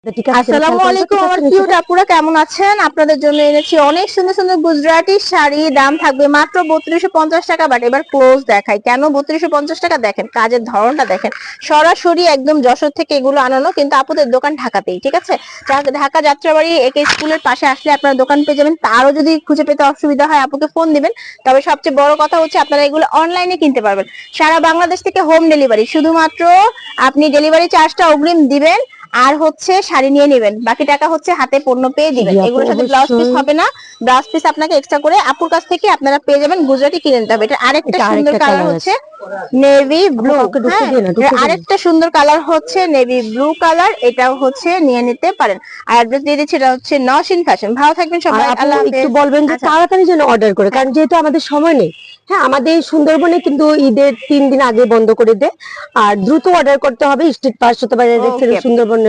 আসসালামু আলাইকুম আমার কিউট আপুরা, কেমন আছেন? আপনাদের জন্য এনেছি অনেক সুন্দর সুন্দর গুজরাটি শাড়ি। দাম থাকবে মাত্র 3250 টাকা। বাট এবার ক্লোজ দেখাই কেন 3250 টাকা। দেখেন কাজের ধরনটা, দেখেন সরাসরি একদম যশোর থেকে এগুলো আনানো, কিন্তু আপুদের দোকান ঢাকাতেই, ঠিক আছে? ঢাকা যাত্রাবাড়ি একে স্কুলের পাশে আসলে আপনারা দোকান পেয়ে যাবেন। তারও যদি খুঁজে পেতে অসুবিধা হয় আপুকে ফোন দিবেন। তবে সবচেয়ে বড় কথা হচ্ছে আপনারা এগুলো অনলাইনে কিনতে পারবেন সারা বাংলাদেশ থেকে, হোম ডেলিভারি। শুধুমাত্র আপনি ডেলিভারি চার্জটা অগ্রিম দিবেন আর হচ্ছে শাড়ি নিয়ে নেবেন, বাকি টাকা হচ্ছে হাতে পণ্য পেয়ে দিবেন। এগুলোর সাথে ব্লাউজ পিস হবে না, ব্লাউজ পিস আপনাকে এক্সট্রা করে আপুর কাছ থেকে আপনারা পেয়ে যাবেন। গুজরাটি কিনে নিতে হবে। এটা আরেকটা সুন্দর কালার হচ্ছে নেভি ব্লু। আরেকটা সুন্দর কালার হচ্ছে নেভি ব্লু কালার, এটাও হচ্ছে নিয়ে নিতে পারেন। আর অ্যাড্রেস দিয়ে দিচ্ছি, এটা হচ্ছে নওশিন ফ্যাশন। ভালো থাকবেন সবাই, আল্লাহ হাফেজ। একটু বলবেন যে তাড়াতাড়ি যেন অর্ডার করে, কারণ যেহেতু আমাদের সময় নেই। হ্যাঁ, আমাদের সুন্দরবনে কিন্তু ঈদের 3 দিন আগে বন্ধ করে দেয়, আর দ্রুত অর্ডার করতে হবে। স্ট্রিট পাস হতে পারে সুন্দরবনে।